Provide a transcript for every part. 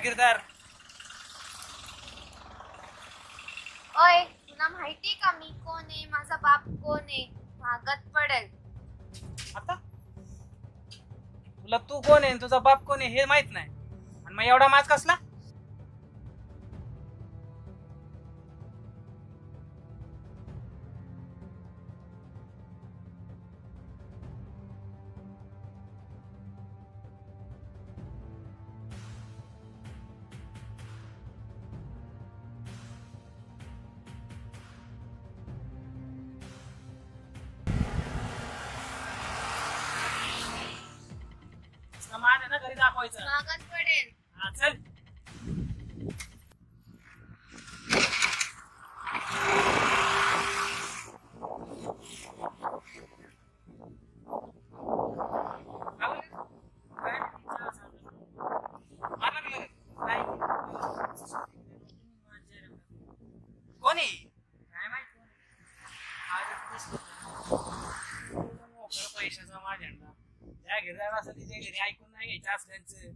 जागीरदार. ओय, तुला माहिती का मी कोण आहे, माझा बाप कोण आहे? भागात पडेल आता तुला तू कोण आहे तुझा बाप कोण आहे हे माहित नाही आणि मग एवढा माज कसला? माझ्या ना घरी दाखवायचं. भागात पडेल. हा चल. कोणी काय माहिती पैशाचा माझ्या त्या घेणार असं तिच्या घरी ऐकून नाही घ्यायचं असल्याचं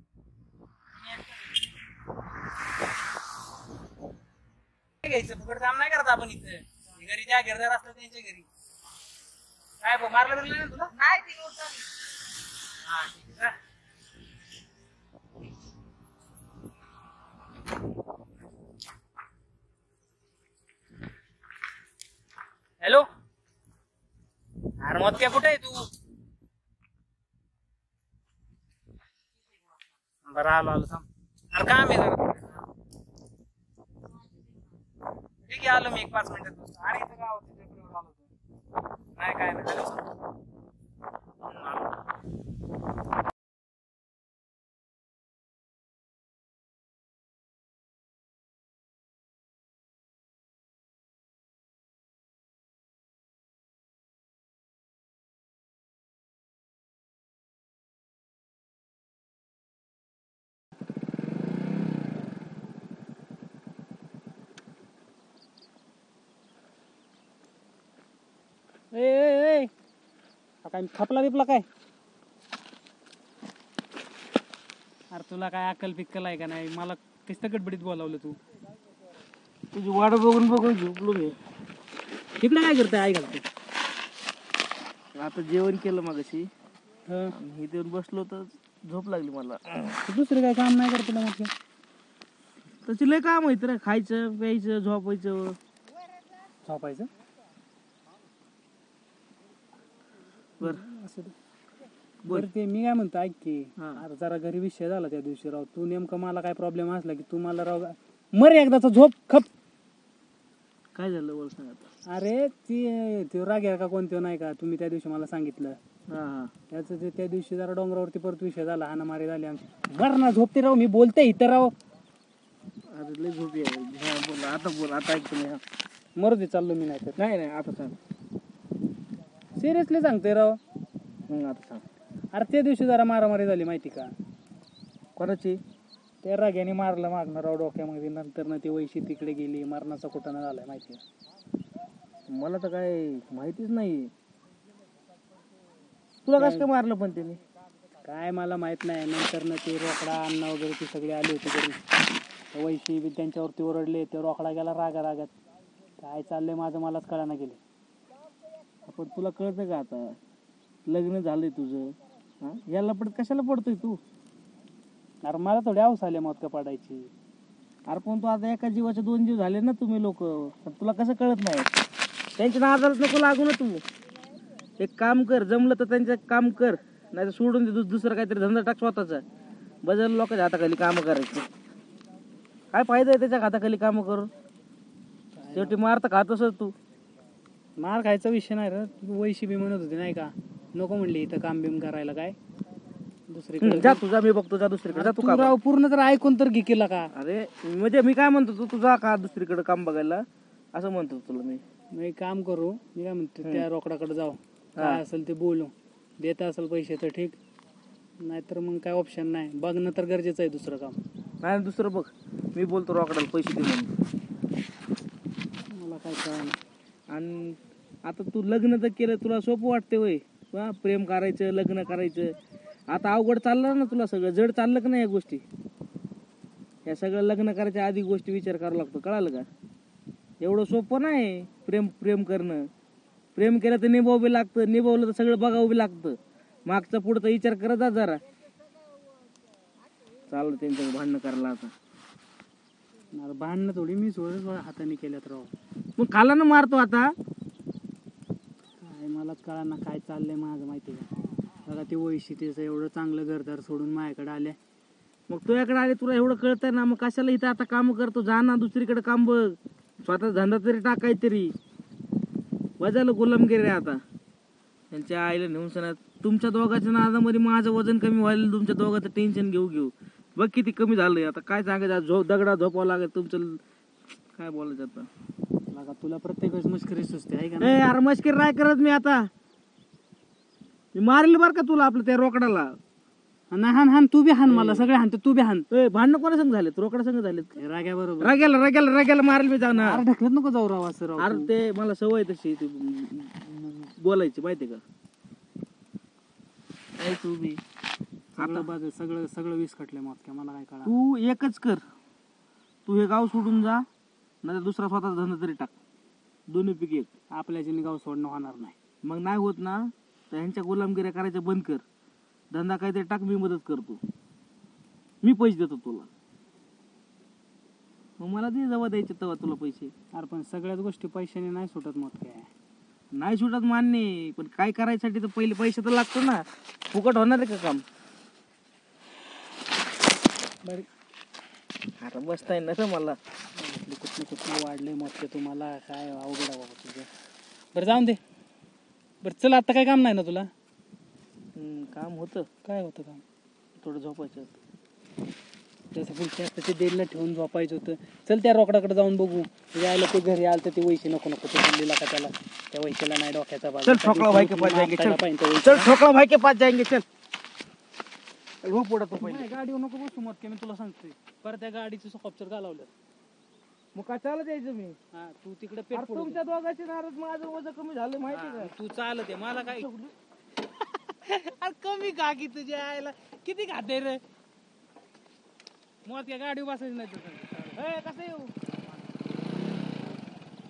घ्यायचं फुकट काम नाही करत आपण इथं. घरी त्या घेरदार असतात त्यांच्या घरी काय मारलं बिरलं ना तुला? नाही ती उठवली. हा ठीक आहे. हॅलो अरे मग काय कुठे आहे तू? बरं आलो आलो थांब. अरे काम आहे जरा. ठीक आहे आलो मी 1-5 मिनिटात. अरे इथं काय होतं पेपर आलो होतो. नाही काय नाही आलो. काय खपला बिपला काय? अरे तुला काय अक्कल पिक्कल आहे का नाही? मला किस्त गडबडीत बोलावलं तू. तुझी वाट बघून बघून झोपलो मी. तिकडे काय करताय? आई घालते आता जेवण केलं मगाशी हं. हे देऊन बसलो तर झोप लागली मला. दुसरं काय काम नाही करत तुला म्हटलं? तशी लय काम माहिती रे, खायचं प्यायचं झोपायचं. झोपायचं बरं बरं ते मी काय म्हणतो ऐक की. हा. आता जरा घरी विषय झाला त्या दिवशी राव. तू नेमकं मला काय प्रॉब्लेम असला की तू मला राव मर एकदाचा झोप खप. काय झालं बोल सांग आता. अरे ते राग्या का कोणत्या नाही का तुम्ही त्या दिवशी मला सांगितलं. हा हा त्याचं ते त्या दिवशी जरा डोंगरावरती परत विषय झाला. हाणामारी झाली आमची. मर ना झोपते राव. मी बोलते इथं राव. अरे लय झोप आहे. हा बोल आता ऐकतो मी. हा मरू दे चाललो मी. नाही तर नाही आता सांग. सिरियसली सांगते राव. आता सांग. अरे त्या दिवशी जरा मारामारी झाली माहिती का? कोणाची? त्या राग्याने मारलं मागणं राव डोक्यामध्ये. नंतर ना ती वैशी तिकडे गेली. मरणाचा कुठं झालाय माहिती का? मला तर काय माहितीच नाही. तुला कसं काय मारलं पण त्याने? काय मला माहित नाही. नंतर ना ते रोकडा अण्णा वगैरे ती सगळी आली होती घरी. वैशी बी त्यांच्यावरती ओरडले. ते रोकडा गेला रागात. काय चाललंय माझं मलाच कळाना गेले. पण तुला कळतं का आता लग्न झालंय तुझं? हा याला कशाला पडतोय तू? अरे मला थोडी हौस आली मत का पडायची. अरे पण तू आता एका जीवाचे 2 जीव झाले ना तुम्ही लोक. तुला कसं कळत नाही? त्यांच्या नादालाच नको लागू ना तू. एक काम कर, जमलं तर त्यांचं काम कर, नाही तर सोडून दे. दुसरं काहीतरी धंदा टाक स्वतःचा. बदल लोकांच्या हाताखाली कामं करायची. काय फायदा आहे त्याच्या हाताखाली कामं करून? शेवटी मार तर खातोस तू. मार खायचा विषय नाही रे. वैशी बी म्हणत होती नाही का नको म्हणली इथं काम बिम करायला. काय दुसरीकडे जा तुझा मी बघतो. जा दुसरीकडे जा. तू तू राव पूर्ण तर ऐकून तर घे केला का? अरे म्हणजे मी काय म्हणतो, तू जा का दुसरीकडे काम बघायला असं म्हणतो तुला मी. मी काम करू. मी काय म्हणतो त्या रोकडाकडे जाऊ. काय असेल ते बोलू. देत असेल पैसे तर ठीक, नाहीतर मग काय ऑप्शन नाही. बघणं तर गरजेचं आहे दुसरं काम. नाही दुसरं बघ. मी बोलतो रोकडाला पैसे दे म्हणून. मला काय कळलं. आणि आता तू लग्न तर केलं, तुला सोपं वाटते वय? प्रेम करायचं, लग्न करायचं. आता अवघड चाललं ना तुला. सगळं जड चाललं का नाही या गोष्टी? या सगळं लग्न करायच्या आधी गोष्टी विचार करावा लागतो, कळालं का? एवढं सोपं नाही प्रेम प्रेम करणं. प्रेम केलं तर निभावं बी लागतं, निभावलं तर सगळं बघावं बी लागतं. मागचा पुढचा विचार करत जा जरा. चाललं त्यांचं भांडणं करायला आता. भांडणं थोडी मी हाताने केल्यात राव. मग खाला ना मारतो आता. काय मलाच कळा ना काय चाललंय माझं माहिती का. बघा ते वैशी त्याचं एवढं चांगलं घरदार सोडून माझ्याकडे आले. मग तुझ्याकडे आले तुला एवढं कळतंय ना, मग कशाला इथं आता काम करतो? जा ना दुसरीकडे काम बघ, स्वतः धंदा तरी टाकाय तरी. वजाला गुलामगिरी आहे आता त्यांच्या आईला नेऊन सणा. तुमच्या दोघांच्या नादामध्ये माझं वजन कमी व्हायला तुमच्या दोघांचं टेन्शन घेऊ बघ किती कमी झालंय. आता काय सांगायचं, दगडा झोपावं लागेल तुमचं. काय बोलायचं आता. बघा तुला प्रत्येक वेळेस मस्करी सुचते आहे का ए नाही? यार मस्करी नाही करत मी आता. मी मारेल बरं का तुला आपलं त्या रोकडाला. नाही हान हान तू बी हान मला सगळे हानते तू बी हान. भांडणं कोणा संग झालेत? रोकडा संग झालेत. राग्या बरोबर रग्याला मारेल मी जाऊन. अरे ढकलत नको जाऊ राव असं राव. अरे ते मला सवय तशी ती बोलायची माहितीये का. तू बी सगळं बाजू सगळं सगळं वीस कटले मग काय मला काय कळा. तू एकच कर, तू हे गाव सोडून जा, नाही दुसरा स्वतःचा धंदा तरी टाक. दोन्ही पैकी एक. आपल्या जिने गाव सोडणं होणार नाही. मग नाही होत ना तर ह्यांच्या गुलामगिऱ्या करायच्या बंद कर. धंदा काहीतरी टाक, मी मदत करतो, मी पैसे देतो तुला. मग मला दे जेव्हा द्यायचे तेव्हा तुला पैसे. अरे पण सगळ्याच गोष्टी पैशाने नाही सुटत मग काय. नाही सुटत मान्य, पण काय करायसाठी तर पहिले पैसे तर लागतो ना. फुकट होणार आहे का काम? अरे बसताय ना मला. कुठलं वाढले मग तुम्हाला काय अवघड आहे बाबा तुझं. बरं जाऊन दे. बरं चल आता काय काम नाही ना तुला? काम होतं. काय होतं काम? थोडं झोपायचं होतं. जसं पुढच्या ते देडला ठेवून झोपायचं होतं. चल त्या रोकडाकडे जाऊन बघू. यायला ते घरी आलं तर ते वैशी नको ते बोललेला का त्याला. त्या वैशीला नाही डोक्याचा बाजू. चल ठोकला भाई के पास जाएंगे. चल चल ठोकला भाई के पास जाएंगे. चल हो पुढं तो पहिले. गाडीवर नको बसू मत मी तुला सांगतोय. परत त्या गाडीचं सॉफ्टवेअर घालवलं. मग काय चालत यायचं मी. हा तू तिकडे पेट पडू दे. तुमच्या दोघांची नाराज माझं वजन कमी झालं माहिती का. तू चालत आहे मला काय. अरे कमी का की तुझ्या आईला किती खाते रे. मग त्या गाडी बसायची नाही तुझं. कसं येऊ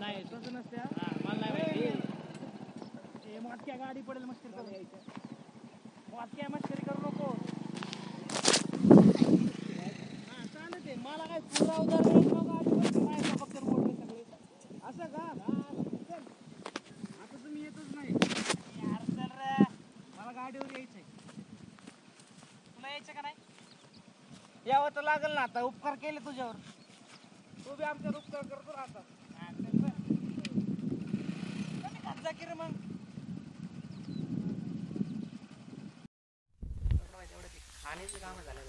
नाही तसं नसते. मला नाही माहिती. मोठ्या गाडी पडेल मस्करी करून यायचं. मोठ्या मस्करी करू नको. हा चालत आहे मला काय पुरा उदार गाडी फक्त मोडले सगळे. असं का. आता तुम्ही येतच नाही. यार चल रे मला गाडीवर यायचंय. तुला यायचं का नाही? यावं तर लागल ना आता. उपकार केले तुझ्यावर, तू बी आमच्यावर उपकार करतो ना आता. कमी खात जा की रे मग. खाण्याचे काम झालं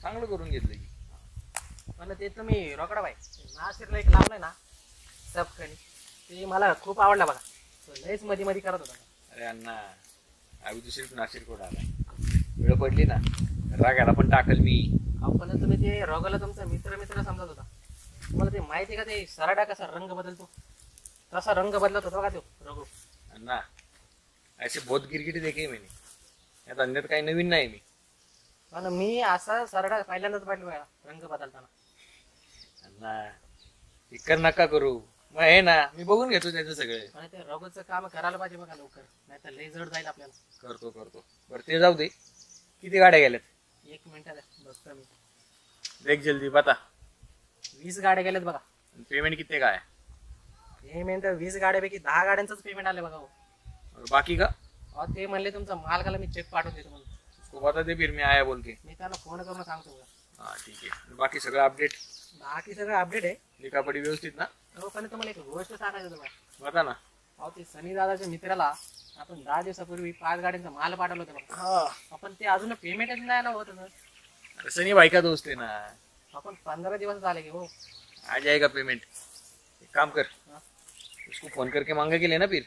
चांगलं करून घेतलं की. मला ते तर मी रोकडा बाई नाशिरला एक लावलाय ना सबखणी, ते मला खूप आवडला बघा. तो लयच मध्ये मध्ये करत होता. अरे अण्णा अगदी दुसरी नाशिक कोण आला, वेळ पडली ना रागाला पण टाकल मी. आपण तुम्ही ते रोगाला तुमचा मित्र मित्र समजत होता. तुम्हाला ते माहिती का ते सराडा कसा रंग बदलतो, तसा रंग बदलत होता का तो रघु. अण्णा असे बहुत गिरगिटी देखे मैंने, या धंद्यात काही नवीन नाही मी. पण मी असा सरडा पहिल्यांदाच पाहिलं बघा रंग बदलताना. अण्णा इकर नका करू, मग हे ना मी बघून घेतो त्याचं सगळे. आणि ते रघुचं काम करायला पाहिजे बघा लवकर, नाही तर लय जड जाईल आपल्याला. करतो करतो. बरं ते जाऊ दे, किती गाड्या गेल्यात? 1 मिनिटात बघतो मी. देख जल्दी बता. 20 गाड्या गेल्यात बघा. पेमेंट किती काय? पेमेंट 20 गाड्यापैकी 10 गाड्यांचंच पेमेंट आले बघा. और बाकी का? अहो ते म्हणले तुमचा मालकाला मी चेक पाठवून देतो म्हणून. उसको बता दे फिर मैं आया बोल के. मी त्याला फोन करून सांगतो बघा. हाँ ठीक आहे. बाकी सगळं अपडेट, बाकी सगळं अपडेट आहे. लिखापडी व्यवस्थित ना? हो पण तुम्हाला एक गोष्ट सांगायचं तुम्हाला. बता ना. अहो ते सनी दादाच्या मित्राला आपण 10 दिवसापूर्वी 5 गाड्यांचा माल पाठवला होता बघा. हाँ आपण ते अजून पेमेंटच नाही आलं होतं. अरे सनी भाई का दोस्त है ना, आपण 15 दिवस झाले की हो. आ जाएगा पेमेंट. एक काम कर, हाँ? उसको फोन करके मांगा के लेना फिर.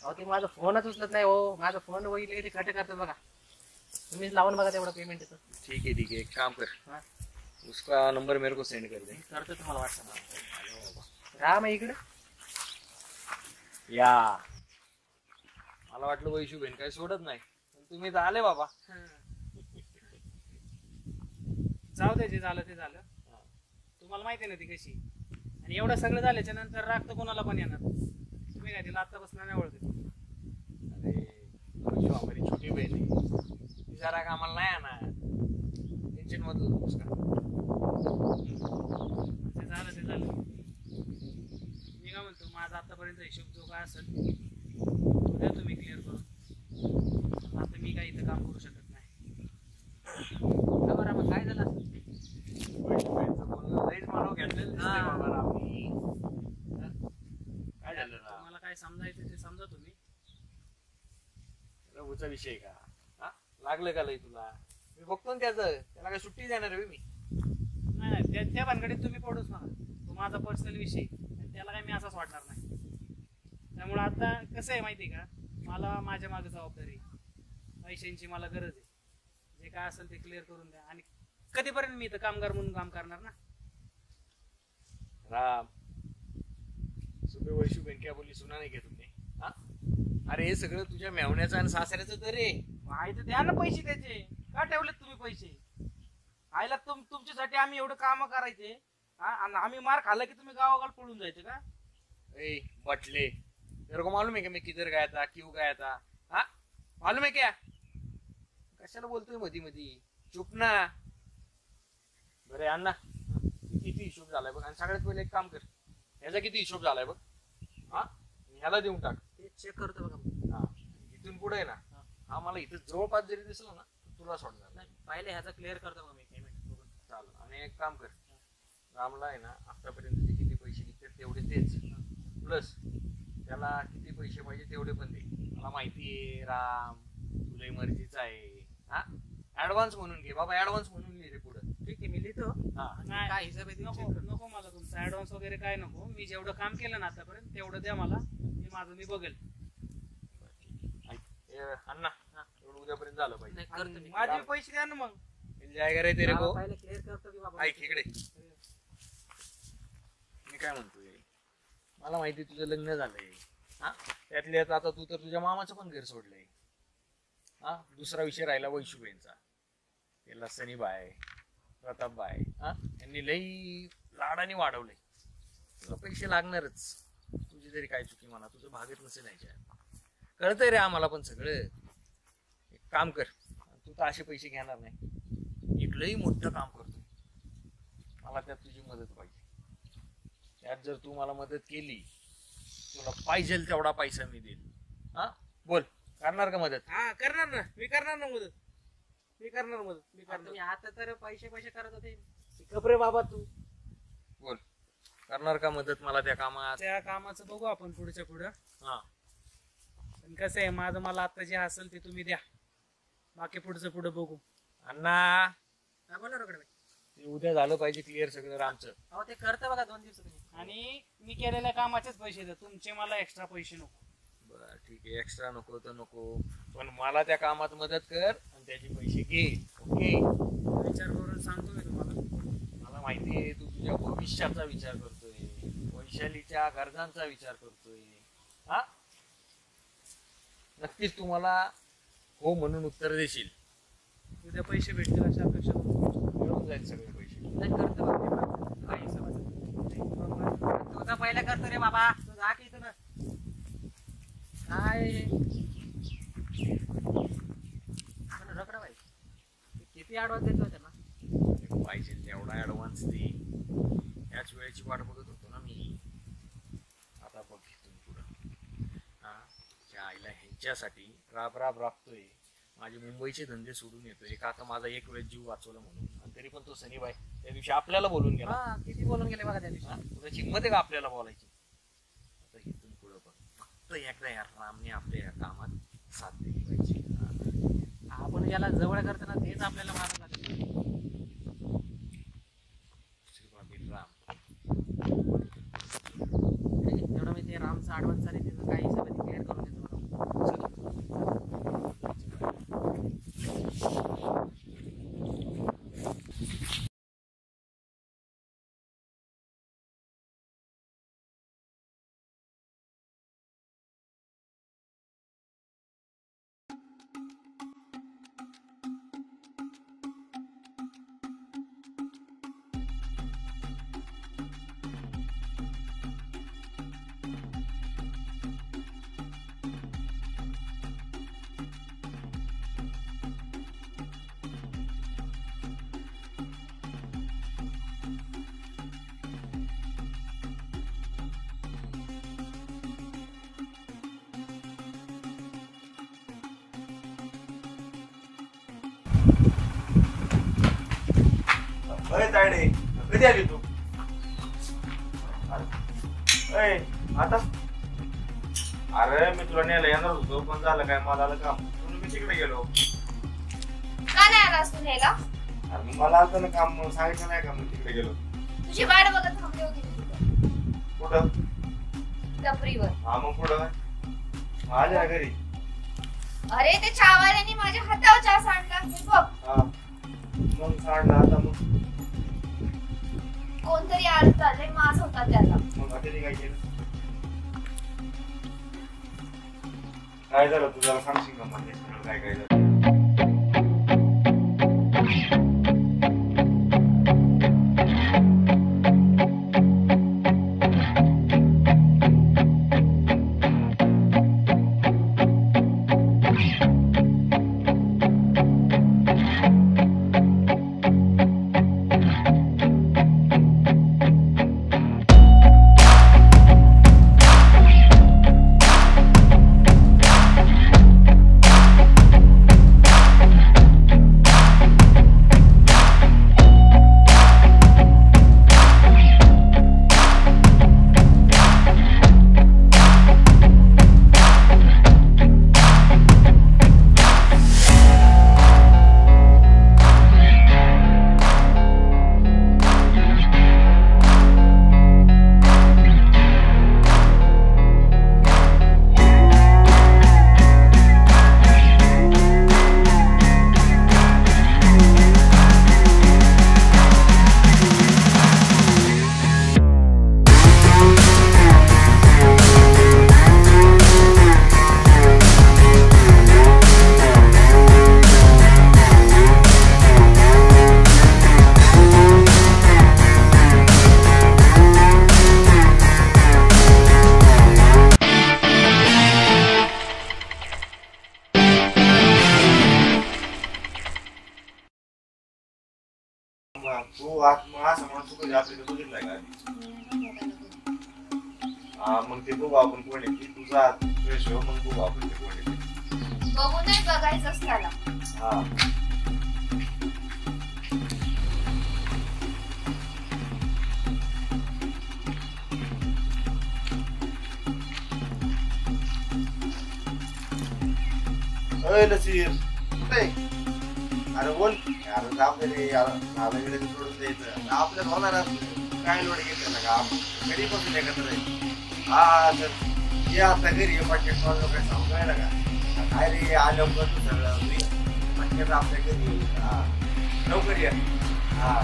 अहो ते माझा फोनच उचलत नाही हो. माझा फोन बघितले की ते कट करतात बघा. तुम्हीच लावून बघा तेवढं पेमेंट येतं. ठीक है एक काम कर, हाँ? उसका नंबर मेरे को सेंड कर दे. मी करतो तुम्हाला वाटतं. राम आहे इकडे. या मला वाटलं वैशू बहीण काही सोडत नाही, पण तुम्ही तर आले बाबा. जाऊ दे, जे झालं ते झालं. हा. तुम्हाला माहिती आहे ना ती कशी. आणि एवढं सगळं झाल्याच्या नंतर राग तर कोणाला पण येणार. तुम्ही काय तिला आत्तापासून नाही ओळखत. अरे वैशू आम्हाला छोटी बहीण आहे, तिचा राग आम्हाला नाही आणा. टेन्शन मध्ये नकोस का? ते झालं ते झालं. मी काय म्हणतो, माझा आतापर्यंत हिशोब जो काय असेल तो द्या तुम्ही क्लिअर करून. आता मी काही इथं काम करू शकत नाही. का बरं मग काय झालं असं? वैशू बहिणीचं बोलणं लईच मानव घेतलेलं दिसतंय हा. बाबा रामनी. काय झालं ना? तुम्हाला काय समजायचं ते समजा तुम्ही. रघुचा विषय का? हा लागलं का लई तुला? मी बघतो ना त्याचं, त्याला काय सुट्टी देणार आहे मी? नाही नाही, त्या भानगडीत तुम्ही पडूच नका. तो माझा पर्सनल विषय आणि त्याला काय मी असाच वाटणार नाही. त्यामुळे आता कसं आहे माहिती आहे का, मला माझ्या मागे जबाबदारी आहे. पैशांची मला गरज आहे. जे काय असेल ते क्लिअर करून द्या. आणि कधीपर्यंत मी इथं कामगार म्हणून काम करणार ना. राम सुबह वैशू बहन क्या बोली सुना नाही घेत तुम्ही? हा अरे हे सगळं तुझ्या मेवण्याचं आणि सासऱ्याचं तर रे. आई तर द्या ना पैसे त्याचे. का ठेवलेत तुम्ही पैसे? आईला तुमच्यासाठी आम्ही एवढं काम करायचे, हा? आणि आम्ही मार खाल्ला की तुम्ही गावागाव पळून जायचे का? ए बटले, तेरे को मालूम है क्या मैं किधर गया था, क्यों गया था? हा मालूम है क्या? कशाला बोलतोय मधी मधी? चुप ना. बरे अण्णा, किती हिशोब झालाय बघ. आणि सगळ्यात पहिले एक काम कर, ह्याचा किती हिशोब झालाय बघ. हा ह्याला देऊन टाक. ते चेक करतो बघा. हा इथून पुढे आहे ना, हा मला इथं जवळपास जरी दिसला ना तुला सोडणार नाही. नाही पहिले ह्याचा क्लिअर करतो बघा मी पेमेंट बघून. चालेल. आणि एक काम कर, रामला आहे ना आतापर्यंत जे किती पैसे निघतात तेवढे तेच, प्लस त्याला किती पैसे पाहिजे तेवढे पण दे. मला माहिती आहे राम तुला मर्जीचा आहे. हा ऍडव्हान्स म्हणून घे बाबा, ऍडव्हान्स म्हणून घे रे पुढं. ठीक आहे मी लिहितो. हा नाही, काय हिसाब आहे ते नको check करतो. नको मला तुमचा ऍडव्हान्स वगैरे काय नको. मी जेवढं काम केलं ना आतापर्यंत तेवढं द्या मला. मी माझं मी बघेल. ऐक, ए, अण्णा एवढं उद्यापर्यंत झालं पाहिजे. नाही करतो मी. माझे पैसे द्या ना मग. मिल जाएगा रे तेरे को. पहिले क्लिअर करतो की बाबा. ऐक इकडे, मी काय म्हणतोय, मला माहिती तुझं लग्न झालंय. हा त्यातल्यात आता तू तर तुझ्या मामाचं पण घर सोडलंय. हा दुसरा विषय राहिला वैशुबेनचा. त्याला सनीबाई प्रतापबाई हा यांनी लई लाडाने वाढवलंय. तुला पैसे लागणारच. तुझी तरी काय चुकी म्हणा, तुझं भागत नसेल याच्यात. कळतंय रे आम्हाला पण सगळं. एक काम कर, तू तर असे पैसे घेणार नाही. एक लई मोठं काम करतो, मला त्यात तुझी मदत पाहिजे. त्यात जर तू मला मदत केली, तुला पाहिजे तेवढा पैसा मी देईल. हा बोल, करणार का मदत? हा करणार ना, मी करणार ना मदत. मी करणार मदत, मी आता करणार. तुम्ही आता तर पैसे पैसे करत होते. शिकप रे बाबा तू. बोल, करणार का मदत मला त्या कामात? त्या कामाचं बघू आपण पुढच्या पुढं. हा पण कसं आहे, माझं मला आता जे असेल ते तुम्ही द्या. बाकी पुढचं पुढं बघू. अण्णा काय बोला रोकडे बाई. ते उद्या झालं पाहिजे क्लिअर सगळं रामचं. अहो ते करतं बघा 2 दिवसात तुम्ही. आणि मी केलेल्या कामाचेच पैसे द्या. तुमचे मला एक्स्ट्रा पैसे नको. बरं ठीक आहे, एक्स्ट्रा नको तर नको, पण मला त्या कामात मदत कर आणि त्याचे पैसे घे. ओके, विचार करून सांगतो मी तुम्हाला. मला माहिती आहे तू तुझ्या भविष्याचा विचार करतोय, वैशालीच्या गरजांचा विचार करतोय. हा नक्कीच तुम्हाला हो म्हणून उत्तर देशील. उद्या पैसे भेटतील अशा अपेक्षा करतो. मिळून जाईल सगळे पैसे. नाही करतो बघा. काय हिसाबाचं. तुझा पहिला करतो रे बाबा. तू जा की इथं ना. काय रकडा बाई. किती ऍडव्हान्स देतो त्यांना? पाहिजे तेवढा ऍडव्हान्स दे. याच वेळेची वाट बघत होतो ना मी. आता बघ इथून पुढं हा त्या आईला ह्यांच्यासाठी राब राब राबतोय. माझे मुंबईचे धंदे सोडून येतोय का आता माझा एक वेळ जीव वाचवला म्हणून. आणि तरी पण तो सनीबाई त्या दिवशी आपल्याला बोलून गेला. हा किती बोलून गेले बघा त्या दिवशी. हा, तुला हिंमत आहे का आपल्याला बोलायची? आता इथून पुढं बघ, फक्त एकदा या रामने आपल्या या कामात साथ दिली पाहिजे. हा. आपण ज्याला जवळ करताना तेच आपल्याला मारत लागेल. श्रीबाबी राम तेवढं मी ते रामचा ऍडव्हान्स झाले त्याचं काही हिसाब क्लिअर करून देतो बघा. अरे तायडे कधी आली तू? अरे आता अरे मी तुला न्यायला येणार होतो पण झालं काय मला आलं काम म्हणून मी तिकडे गेलो. का नाही आलास तू न्यायला? अरे मग मला आलं ना काम सांगितलं नाही का मी तिकडे गेलो. तुझी वाट बघत थांबले होते मी तिथं कुठं? टपरीवर. हा मग पुढं आले ना घरी. अरे ते चहावाल्याने माझ्या हातावर चहा सांडला हे बघ. हा मग सांडला आता मग कोणतरी आलता लय मास होता त्याला. मग हॉटेल काय केलं? काय झालं तू जरा सांगशील का मला काय काय झालं? तू असं म्हणून तू कधी आपल्याला बघितलंय का? हा मग ते बघू आपण कोण आहे तुझा फ्रेश हो मग बघू आपण ते कोण आहे. बघू नाही बघायचंच त्याला. हा अरे नसीर कुठे? अरे बोल अरे जाऊ दे रे मला इकडे सोडून द्यायचं आपल्याला होणार काय लोड घेतलं का घरी बसून एकत्र आहे. हा तर ये आता घरी पटकन मला काय सांगायला का काय रे आलं तू सगळं पटकन आपल्या घरी. हा लवकर या. हा